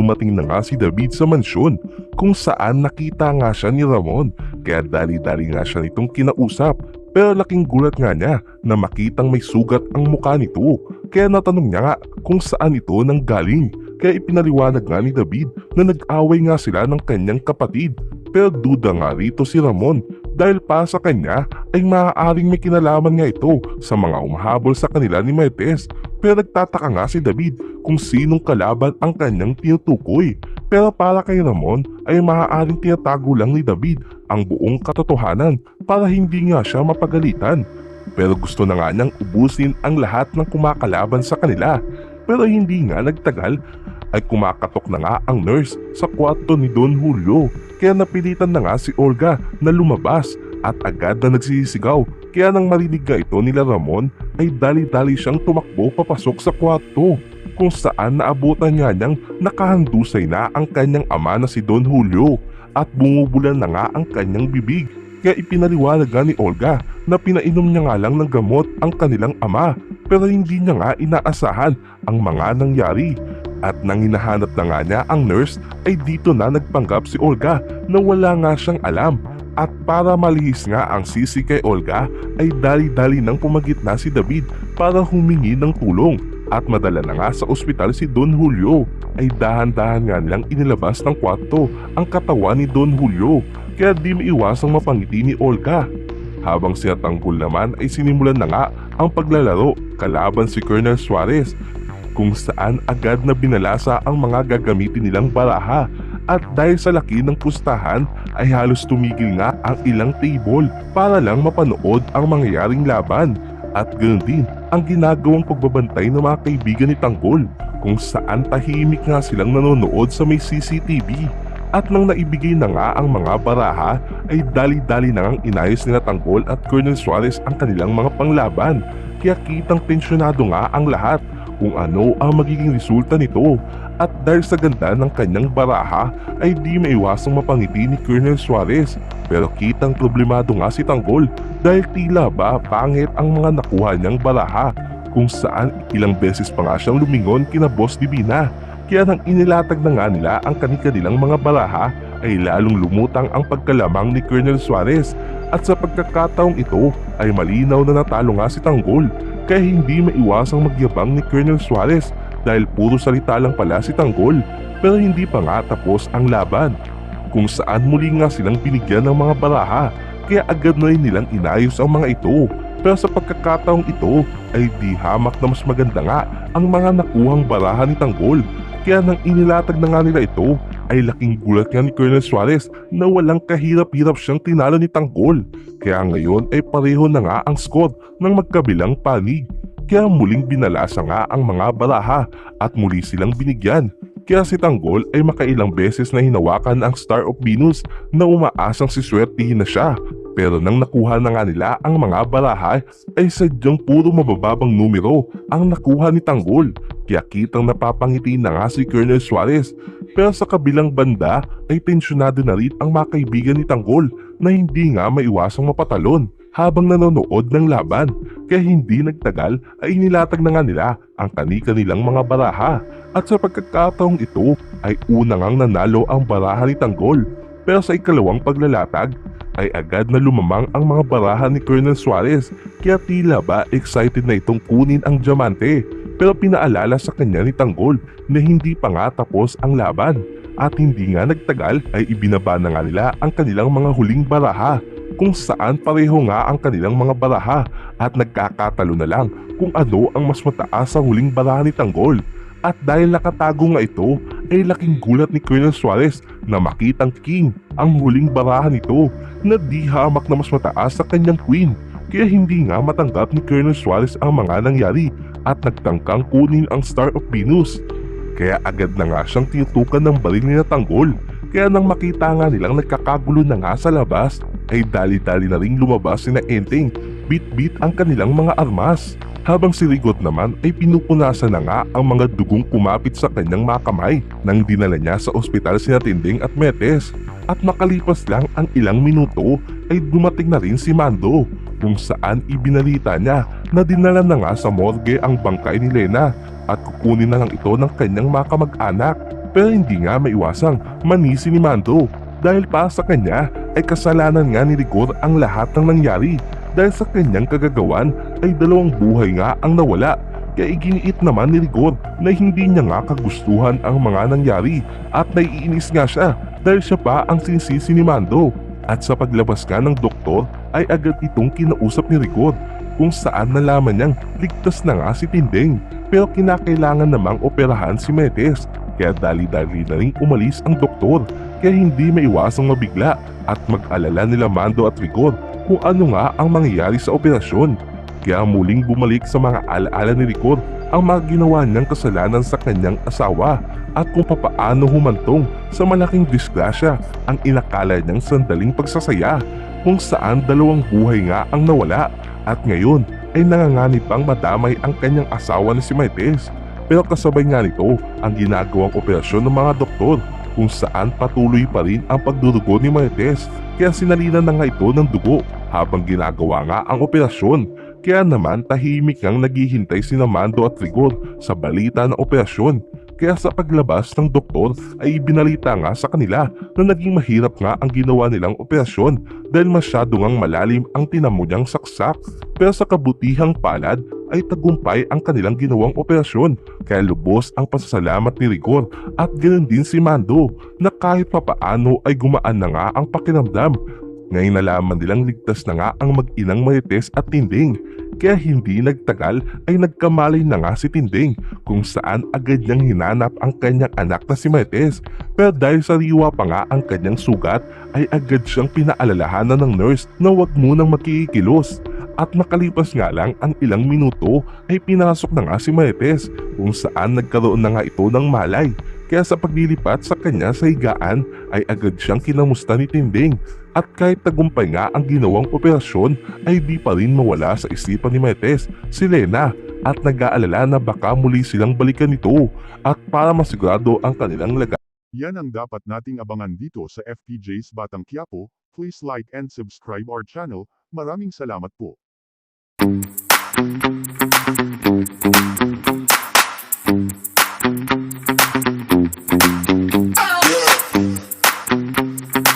dumating na nga si David sa mansyon kung saan nakita nga siya ni Ramon, kaya dali-dali nga siya nitong kinausap. Pero laking gulat nga niya na makitang may sugat ang mukha nito, kaya natanong niya nga kung saan ito nanggaling. Kaya ipinaliwanag nga ni David na nag-away nga sila ng kanyang kapatid. Pero duda nga rito si Ramon dahil para sa kanya ay maaaring may kinalaman nga ito sa mga umahabol sa kanila ni Martes. Pero nagtataka nga si David kung sinong kalaban ang kanyang tinutukoy. Pero para kay Ramon ay maaaring tinatago lang ni David ang buong katotohanan para hindi nga siya mapagalitan. Pero gusto na nga niyang ubusin ang lahat ng kumakalaban sa kanila. Pero hindi nga nagtagal ay kumakatok na nga ang nurse sa kwarto ni Don Julio, kaya napilitan na nga si Olga na lumabas at agad na nagsisigaw. Kaya nang marinig nga ito nila Ramon ay dali-dali siyang tumakbo papasok sa kwarto kung saan naabutan nga niyang nakahandusay na ang kanyang ama na si Don Julio at bumubulan na nga ang kanyang bibig. Kaya ipinaliwanag nga ni Olga na pinainom niya nga lang ng gamot ang kanilang ama pero hindi niya nga inaasahan ang mga nangyari. At nang hinahanap na nga niya ang nurse ay dito na nagpanggap si Olga na wala nga siyang alam. At para malihis nga ang sisi kay Olga ay dali-dali nang pumagitna si David para humingi ng tulong. At madala na nga sa ospital si Don Julio ay dahan-dahan nga nilang inilabas ng kwarto ang katawan ni Don Julio, kaya di maiwasang mapangiti ni Olga. Habang si Tanggol naman ay sinimulan na nga ang paglalaro kalaban si Colonel Suarez, kung saan agad na binalasa ang mga gagamitin nilang baraha. At dahil sa laki ng pustahan ay halos tumigil nga ang ilang table para lang mapanood ang mangyayaring laban. At ganoon din ang ginagawang pagbabantay ng mga kaibigan ni Tanggol, kung saan tahimik nga silang nanonood sa may CCTV. At nang naibigay na nga ang mga baraha ay dali-dali na ngang inayos nila Tanggol at Colonel Suarez ang kanilang mga panglaban. Kaya kitang tensyonado nga ang lahat kung ano ang magiging resulta nito. At dahil sa ganda ng kanyang baraha ay di maiwasang mapangiti ni Colonel Suarez. Pero kitang problemado nga si Tanggol dahil tila ba pangit ang mga nakuha niyang baraha, kung saan ilang beses pa nga siyang lumingon kina Boss Divina. Kaya nang inilatag na nga nila ang kanilang mga baraha ay lalong lumutang ang pagkalamang ni Colonel Suarez. At sa pagkakataong ito ay malinaw na natalo nga si Tanggol, kaya hindi maiwasang magyabang ni Colonel Suarez dahil puro salita lang pala si Tanggol. Pero hindi pa nga tapos ang laban, kung saan muli nga silang binigyan ng mga baraha, kaya agad na rin nilang inayos ang mga ito. Pero sa pagkakataong ito ay di hamak na mas maganda nga ang mga nakuhang baraha ni Tanggol. Kaya nang inilatag na nga nila ito ay laking gulat nga ni Colonel Suarez na walang kahirap-hirap siyang tinalo ni Tanggol. Kaya ngayon ay pareho na nga ang score ng magkabilang panig. Kaya muling binalasa nga ang mga baraha at muli silang binigyan. Kaya si Tanggol ay makailang beses na hinawakan ang Star of Venus na umaasang siswertihin na siya. Pero nang nakuha na nga nila ang mga baraha ay sadyang puro mabababang numero ang nakuha ni Tanggol. Kaya kitang napapangiti na nga si Colonel Suarez. Pero sa kabilang banda ay tensyonado na rin ang mga kaibigan ni Tanggol na hindi nga maiwasang mapatalon habang nanonood ng laban. Kaya hindi nagtagal ay inilatag na nga nila ang kanilang mga baraha. At sa pagkakataong ito ay una ngang nanalo ang baraha ni Tanggol. Pero sa ikalawang paglalatag ay agad na lumamang ang mga baraha ni Colonel Suarez, kaya tila ba excited na itong kunin ang diamante. Pero pinaalala sa kanya ni Tanggol na hindi pa nga tapos ang laban. At hindi nga nagtagal ay ibinaba na nga nila ang kanilang mga huling baraha, kung saan pareho nga ang kanilang mga baraha at nagkakatalo na lang kung ano ang mas mataas sa huling baraha ni Tanggol. At dahil nakatago nga ito ay laking gulat ni Colonel Suarez na makitang king ang huling baraha nito na di hamak na mas mataas sa kanyang queen. Kaya hindi nga matanggap ni Colonel Suarez ang mga nangyari at nagtangkang kunin ang Star of Venus. Kaya agad na nga siyang tinutukan ng baril ni Tanggol. Kaya nang makita nga nilang nagkakagulo na nga sa labas ay dali-dali na ring lumabas sina Enteng, bit-bit ang kanilang mga armas. Habang si Rigot naman ay pinupunasan na nga ang mga dugong kumapit sa kanyang mga kamay nang dinala niya sa ospital sina Tinding at Metes. At makalipas lang ang ilang minuto ay dumating na rin si Mando, kung saan ibinalita niya na dinala na nga sa morgue ang bangkay ni Lena at kukunin na lang ito ng kanyang mga kamag-anak. Pero hindi nga maiwasang manisi ni Mando dahil para sa kanya ay kasalanan nga ni Rigor ang lahat ng nangyari dahil sa kanyang kagagawan ay 2 buhay nga ang nawala. Kaya iginiit naman ni Rigor na hindi niya nga kagustuhan ang mga nangyari at naiinis nga siya dahil siya pa ang sinisisi ni Mando. At sa paglabas nga ng doktor ay agad itong kinausap ni Rigor kung saan nalaman niyang ligtas na nga si Tinding pero kinakailangan namang operahan si Metes. Kaya dali-dali na ring umalis ang doktor kaya hindi maiwasang mabigla at mag-alala nila Mando at Rigor kung ano nga ang mangyayari sa operasyon. Kaya muling bumalik sa mga alaala ni Rigor ang mga ginawa niyang kasalanan sa kanyang asawa at kung papaano humantong sa malaking disgrasya ang inakala niyang sandaling pagsasaya kung saan 2 buhay nga ang nawala at ngayon ay nanganganib pang madamay ang kanyang asawa na si Maites. Pero kasabay nga nito ang ginagawang operasyon ng mga doktor kung saan patuloy pa rin ang pagdurugo ni Maites kaya sinalinan na nga ito ng dugo habang ginagawa nga ang operasyon. Kaya naman tahimik ngang naghihintay sina Mando at Rigor sa balita ng operasyon. Kaya sa paglabas ng doktor ay ibinalita nga sa kanila na naging mahirap nga ang ginawa nilang operasyon dahil masyado ngang malalim ang tinamo niyang saksak. Pero sa kabutihang palad ay tagumpay ang kanilang ginawang operasyon kaya lubos ang pasasalamat ni Rigor at ganoon din si Mando na kahit papaano ay gumaan na nga ang pakiramdam. Ngayon nalaman nilang ligtas na nga ang mag-inang Marites at Tinding. Kaya hindi nagtagal ay nagkamalay na nga si Tinding kung saan agad niyang hinanap ang kanyang anak na si Marites. Pero dahil sariwa pa nga ang kanyang sugat ay agad siyang pinaalalahanan ng nurse na huwag munang makikilos. At nakalipas nga lang ang ilang minuto ay pinasok na nga si Marites kung saan nagkaroon na nga ito ng malay. Kaya sa paglilipat sa kanya sa higaan ay agad siyang kinamusta ni Tinding. At kahit tagumpay nga ang ginawang operasyon ay di pa rin mawala sa isipan ni Marites si Lena at nag-aalala na baka muli silang balikan nito at para masigurado ang kanilang laga. Yan ang dapat nating abangan dito sa FPJ's Batang Quiapo. Please like and subscribe our channel. Maraming salamat po.